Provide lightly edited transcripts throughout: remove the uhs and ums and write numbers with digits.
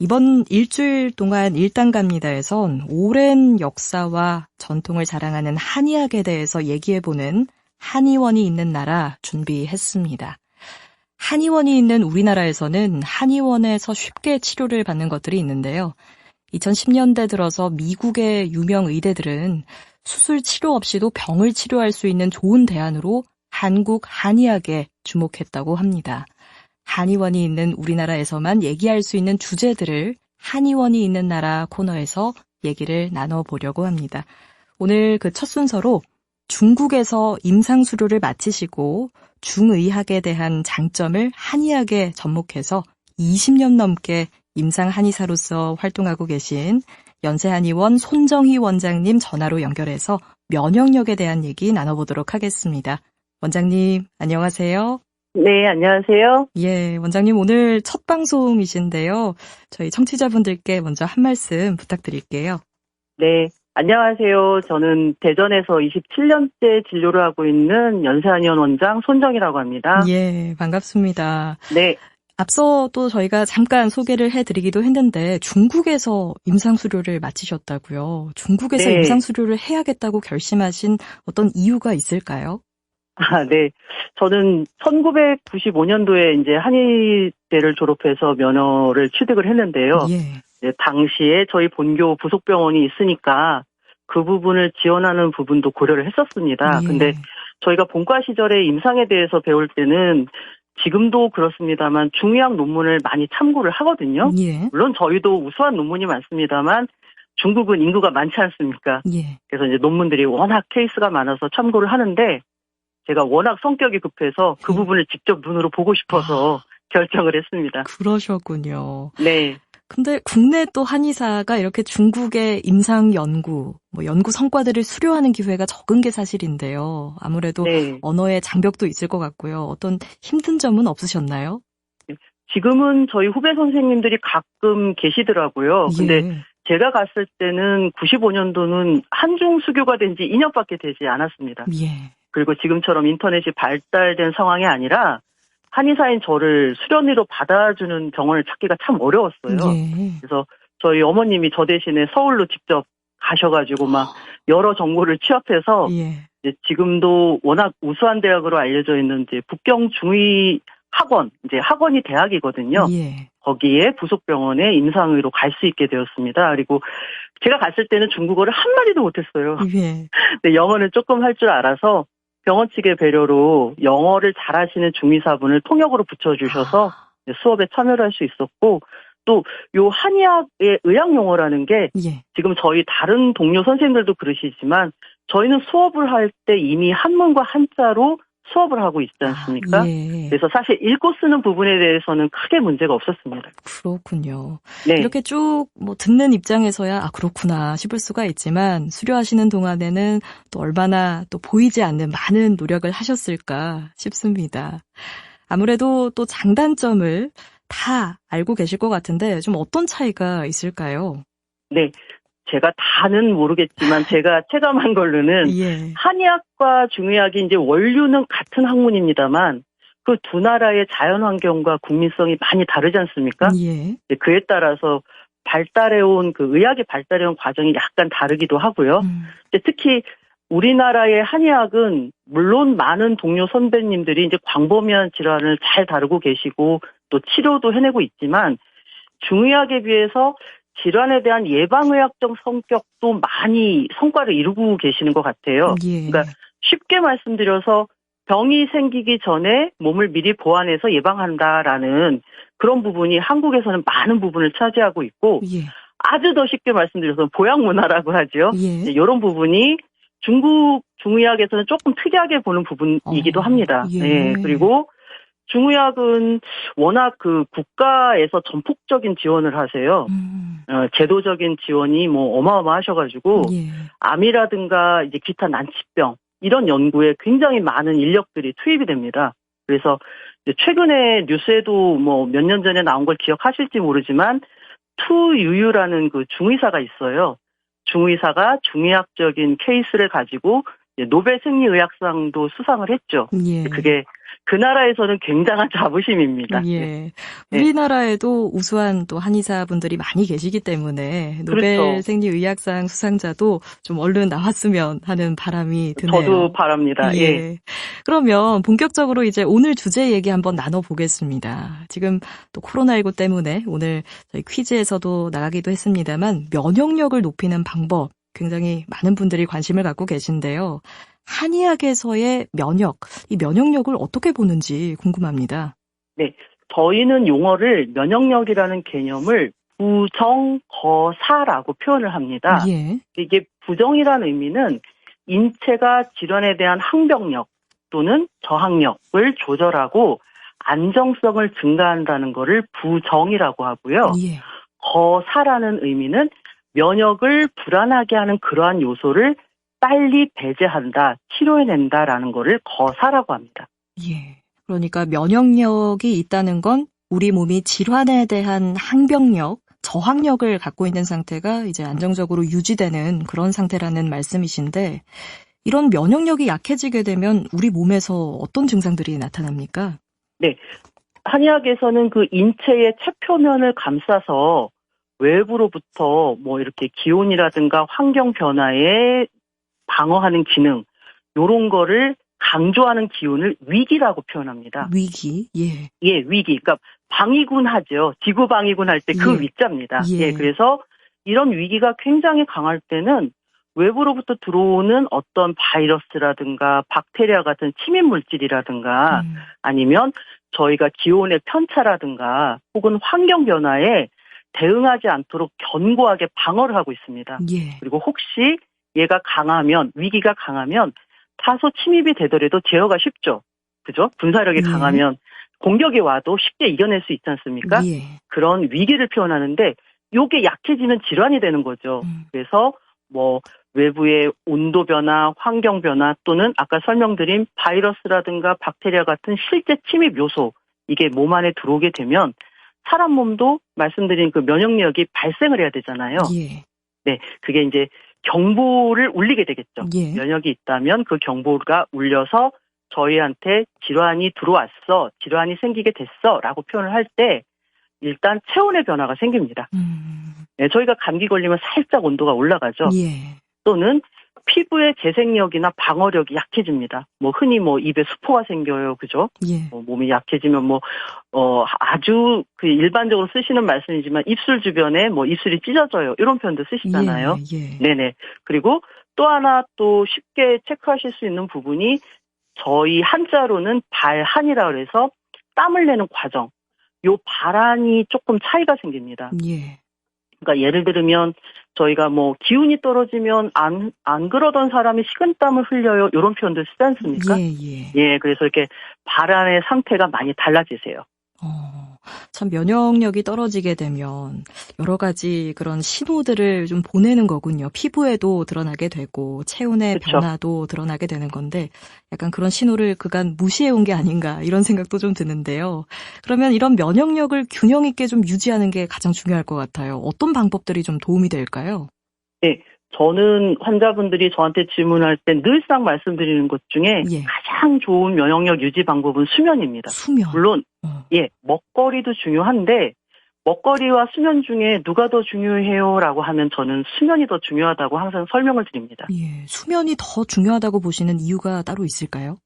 이번 일주일 동안 일당갑니다에선 오랜 역사와 전통을 자랑하는 한의학에 대해서 얘기해보는 한의원이 있는 나라 준비했습니다. 한의원이 있는 우리나라에서는 한의원에서 쉽게 치료를 받는 것들이 있는데요. 2010년대 들어서 미국의 유명 의대들은 수술 치료 없이도 병을 치료할 수 있는 좋은 대안으로 한국 한의학에 주목했다고 합니다. 한의원이 있는 우리나라에서만 얘기할 수 있는 주제들을 한의원이 있는 나라 코너에서 얘기를 나눠보려고 합니다. 오늘 그 첫 순서로 중국에서 임상수료를 마치시고 중의학에 대한 장점을 한의학에 접목해서 20년 넘게 임상한의사로서 활동하고 계신 연세한의원 손정희 원장님 전화로 연결해서 면역력에 대한 얘기 나눠보도록 하겠습니다. 원장님, 안녕하세요. 네, 안녕하세요. 예, 원장님 오늘 첫 방송이신데요. 저희 청취자분들께 먼저 한 말씀 부탁드릴게요. 네, 안녕하세요. 저는 대전에서 27년째 진료를 하고 있는 연세한의원 원장 손정희라고 합니다. 예, 반갑습니다. 네. 앞서 또 저희가 잠깐 소개를 해드리기도 했는데 중국에서 임상수료를 마치셨다고요. 중국에서 네. 임상수료를 해야겠다고 결심하신 어떤 이유가 있을까요? 네. 저는 1995년도에 이제 한의대를 졸업해서 면허를 취득을 했는데요. 예. 당시에 저희 본교 부속병원이 있으니까 그 부분을 지원하는 부분도 고려를 했었습니다. 예. 근데 저희가 본과 시절에 임상에 대해서 배울 때는 지금도 그렇습니다만 중의학 논문을 많이 참고를 하거든요. 예. 물론 저희도 우수한 논문이 많습니다만 중국은 인구가 많지 않습니까? 예. 그래서 이제 논문들이 워낙 케이스가 많아서 참고를 하는데 제가 워낙 성격이 급해서 그 부분을 직접 눈으로 보고 싶어서 결정을 했습니다. 그러셨군요. 네. 근데 국내 또 한의사가 이렇게 중국의 임상 연구, 연구 성과들을 수료하는 기회가 적은 게 사실인데요. 아무래도 네. 언어의 장벽도 있을 것 같고요. 어떤 힘든 점은 없으셨나요? 지금은 저희 후배 선생님들이 가끔 계시더라고요. 근데 예. 제가 갔을 때는 95년도는 한중 수교가 된 지 2년밖에 되지 않았습니다. 예. 그리고 지금처럼 인터넷이 발달된 상황이 아니라 한의사인 저를 수련의로 받아주는 병원을 찾기가 참 어려웠어요. 예. 그래서 저희 어머님이 저 대신에 서울로 직접 가셔가지고 막 여러 정보를 취합해서 예. 이제 지금도 워낙 우수한 대학으로 알려져 있는 이제 북경 중의 학원, 이제 학원이 대학이거든요. 예. 거기에 부속병원에 임상의로 갈 수 있게 되었습니다. 그리고 제가 갔을 때는 중국어를 한마디도 못했어요. 예. 근데 영어는 조금 할 줄 알아서 병원 측의 배려로 영어를 잘하시는 중의사분을 통역으로 붙여주셔서 수업에 참여를 할 수 있었고 또 요 한의학의 의학 용어라는 게 예. 지금 저희 다른 동료 선생님들도 그러시지만 저희는 수업을 할 때 이미 한문과 한자로 수업을 하고 있지 않습니까? 예. 그래서 사실 읽고 쓰는 부분에 대해서는 크게 문제가 없었습니다. 그렇군요. 네. 이렇게 쭉 듣는 입장에서야 그렇구나 싶을 수가 있지만 수료하시는 동안에는 또 얼마나 또 보이지 않는 많은 노력을 하셨을까 싶습니다. 아무래도 또 장단점을 다 알고 계실 것 같은데 좀 어떤 차이가 있을까요? 네. 제가 다는 모르겠지만 제가 체감한 걸로는 예. 한의학과 중의학이 이제 원류는 같은 학문입니다만 그 두 나라의 자연 환경과 국민성이 많이 다르지 않습니까? 예. 그에 따라서 발달해온 그 의학이 발달해온 과정이 약간 다르기도 하고요. 특히 우리나라의 한의학은 물론 많은 동료 선배님들이 이제 광범위한 질환을 잘 다루고 계시고 또 치료도 해내고 있지만 중의학에 비해서 질환에 대한 예방의학적 성격도 많이 성과를 이루고 계시는 것 같아요. 예. 그러니까 쉽게 말씀드려서 병이 생기기 전에 몸을 미리 보완해서 예방한다라는 그런 부분이 한국에서는 많은 부분을 차지하고 있고 예. 아주 더 쉽게 말씀드려서 보양 문화라고 하죠. 예. 이런 부분이 중국 중의학에서는 조금 특이하게 보는 부분이기도 합니다. 예. 네, 그리고 중의학은 워낙 그 국가에서 전폭적인 지원을 하세요. 제도적인 지원이 어마어마하셔가지고 예. 암이라든가 이제 기타 난치병 이런 연구에 굉장히 많은 인력들이 투입이 됩니다. 그래서 이제 최근에 뉴스에도 몇 년 전에 나온 걸 기억하실지 모르지만 투유유라는 그 중의사가 있어요. 중의사가 중의학적인 케이스를 가지고 노벨 생리의학상도 수상을 했죠. 예. 그게 그 나라에서는 굉장한 자부심입니다. 예. 우리나라에도 우수한 또 한의사분들이 많이 계시기 때문에 노벨 그렇죠. 생리의학상 수상자도 좀 얼른 나왔으면 하는 바람이 드네요. 저도 바랍니다. 예. 그러면 본격적으로 이제 오늘 주제 얘기 한번 나눠보겠습니다. 지금 또 코로나19 때문에 오늘 저희 퀴즈에서도 나가기도 했습니다만 면역력을 높이는 방법 굉장히 많은 분들이 관심을 갖고 계신데요. 한의학에서의 면역, 이 면역력을 어떻게 보는지 궁금합니다. 네, 저희는 용어를 면역력이라는 개념을 부정거사라고 표현을 합니다. 예. 이게 부정이라는 의미는 인체가 질환에 대한 항병력 또는 저항력을 조절하고 안정성을 증가한다는 것을 부정이라고 하고요. 예. 거사라는 의미는 면역을 불안하게 하는 그러한 요소를 빨리 배제한다, 치료해낸다라는 거를 거사라고 합니다. 예. 그러니까 면역력이 있다는 건 우리 몸이 질환에 대한 항병력, 저항력을 갖고 있는 상태가 이제 안정적으로 유지되는 그런 상태라는 말씀이신데 이런 면역력이 약해지게 되면 우리 몸에서 어떤 증상들이 나타납니까? 네. 한의학에서는 그 인체의 체표면을 감싸서 외부로부터 뭐 이렇게 기온이라든가 환경 변화에 방어하는 기능, 요런 거를 강조하는 기운을 위기라고 표현합니다. 위기, 예. 예, 위기. 그러니까 방위군 하죠. 지구 방위군 할 때 그 예. 위자입니다. 예. 예, 그래서 이런 위기가 굉장히 강할 때는 외부로부터 들어오는 어떤 바이러스라든가 박테리아 같은 침입 물질이라든가 아니면 저희가 기온의 편차라든가 혹은 환경 변화에 대응하지 않도록 견고하게 방어를 하고 있습니다. 예. 그리고 혹시 얘가 강하면, 위기가 강하면 다소 침입이 되더라도 제어가 쉽죠. 그죠? 분사력이 강하면 공격이 와도 쉽게 이겨낼 수 있지 않습니까? 예. 그런 위기를 표현하는데 요게 약해지면 질환이 되는 거죠. 그래서 뭐 외부의 온도 변화, 환경 변화 또는 아까 설명드린 바이러스라든가 박테리아 같은 실제 침입 요소 이게 몸 안에 들어오게 되면 사람 몸도 말씀드린 그 면역력이 발생을 해야 되잖아요. 예. 네, 그게 이제 경보를 울리게 되겠죠. 예. 면역이 있다면 그 경보가 울려서 저희한테 질환이 들어왔어, 질환이 생기게 됐어 라고 표현을 할 때 일단 체온의 변화가 생깁니다. 네, 저희가 감기 걸리면 살짝 온도가 올라가죠. 예. 또는 피부의 재생력이나 방어력이 약해집니다. 뭐 흔히 뭐 입에 수포가 생겨요, 그죠? 예. 몸이 약해지면 뭐 아주 그 일반적으로 쓰시는 말씀이지만 입술 주변에 뭐 입술이 찢어져요 이런 표현도 쓰시잖아요. 예. 예. 네네. 그리고 또 하나 또 쉽게 체크하실 수 있는 부분이 저희 한자로는 발한이라 그래서 땀을 내는 과정. 요 발한이 조금 차이가 생깁니다. 예. 그러니까 예를 들면 저희가 뭐 기운이 떨어지면 안 그러던 사람이 식은땀을 흘려요. 이런 표현도 쓰지 않습니까? 예. 예, 그래서 이렇게 발안의 상태가 많이 달라지세요. 참 면역력이 떨어지게 되면 여러 가지 그런 신호들을 좀 보내는 거군요. 피부에도 드러나게 되고 체온의 그렇죠. 변화도 드러나게 되는 건데 약간 그런 신호를 그간 무시해온 게 아닌가 이런 생각도 좀 드는데요. 그러면 이런 면역력을 균형 있게 좀 유지하는 게 가장 중요할 것 같아요. 어떤 방법들이 좀 도움이 될까요? 네, 저는 환자분들이 저한테 질문할 때 늘상 말씀드리는 것 중에 예. 가장 좋은 면역력 유지 방법은 수면입니다. 수면. 물론 예, 먹거리도 중요한데 먹거리와 수면 중에 누가 더 중요해요라고 하면 저는 수면이 더 중요하다고 항상 설명을 드립니다. 예, 수면이 더 중요하다고 보시는 이유가 따로 있을까요?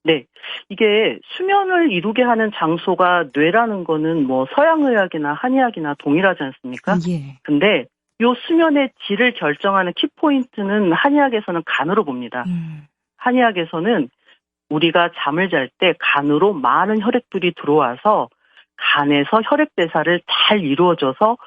네, 이게 수면을 이루게 하는 장소가 뇌라는 거는 뭐 서양의학이나 한의학이나 동일하지 않습니까? 예. 근데 요 수면의 질을 결정하는 키포인트는 한의학에서는 간으로 봅니다. 한의학에서는 우리가 잠을 잘 때 간으로 많은 혈액들이 들어와서 간에서 혈액 대사를 잘 이루어져서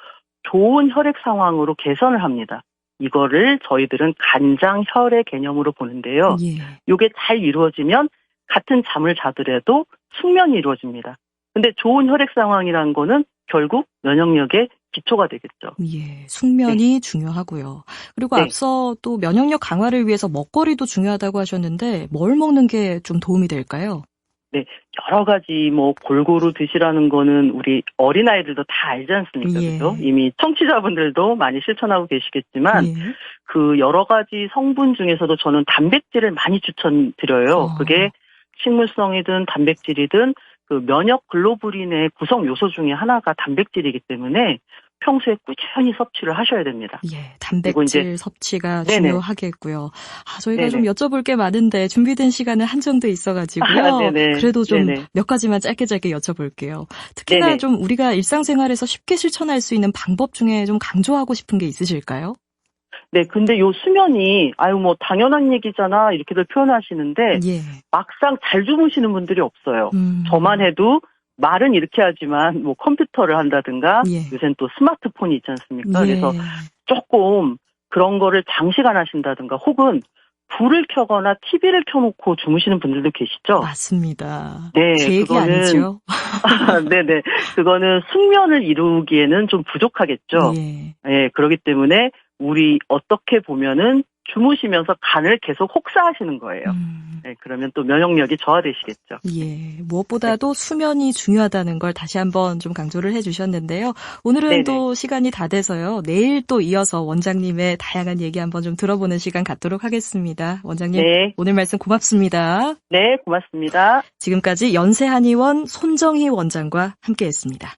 좋은 혈액 상황으로 개선을 합니다. 이거를 저희들은 간장 혈의 개념으로 보는데요. 예. 이게 잘 이루어지면 같은 잠을 자더라도 숙면이 이루어집니다. 근데 좋은 혈액 상황이라는 거는 결국 면역력의 기초가 되겠죠. 예, 숙면이 중요하고요. 그리고 네. 앞서 또 면역력 강화를 위해서 먹거리도 중요하다고 하셨는데 뭘 먹는 게 좀 도움이 될까요? 네, 여러 가지 뭐 골고루 드시라는 거는 우리 어린아이들도 다 알지 않습니까? 예. 그죠? 이미 청취자분들도 많이 실천하고 계시겠지만 예. 그 여러 가지 성분 중에서도 저는 단백질을 많이 추천드려요. 그게 식물성이든 단백질이든 그 면역 글로불린의 구성 요소 중에 하나가 단백질이기 때문에 평소에 꾸준히 섭취를 하셔야 됩니다. 예, 단백질 섭취가 네네. 중요하겠고요. 저희가 좀 네네. 여쭤볼 게 많은데 준비된 시간은 한정돼 있어가지고요. 네네. 그래도 좀 네네. 몇 가지만 짧게 여쭤볼게요. 특히나 네네. 좀 우리가 일상생활에서 쉽게 실천할 수 있는 방법 중에 좀 강조하고 싶은 게 있으실까요? 네, 근데 요 수면이 뭐 당연한 얘기잖아 이렇게들 표현하시는데 예. 막상 잘 주무시는 분들이 없어요. 음. 저만 해도 말은 이렇게 하지만 뭐 컴퓨터를 한다든가 예. 요새는 또 스마트폰이 있지 않습니까? 예. 그래서 조금 그런 거를 장시간 하신다든가 혹은 불을 켜거나 TV를 켜놓고 주무시는 분들도 계시죠? 맞습니다. 네, 제 얘기 그거는 아니죠? 네네, 그거는 숙면을 이루기에는 좀 부족하겠죠. 예. 예, 그렇기 때문에 우리 어떻게 보면은 주무시면서 간을 계속 혹사하시는 거예요. 네, 그러면 또 면역력이 저하되시겠죠. 예, 무엇보다도 수면이 중요하다는 걸 다시 한번 좀 강조를 해주셨는데요. 오늘은 네네. 또 시간이 다 돼서요. 내일 또 이어서 원장님의 다양한 얘기 한번 좀 들어보는 시간 갖도록 하겠습니다. 원장님, 네. 오늘 말씀 고맙습니다. 네, 고맙습니다. 지금까지 연세한의원 손정희 원장과 함께했습니다.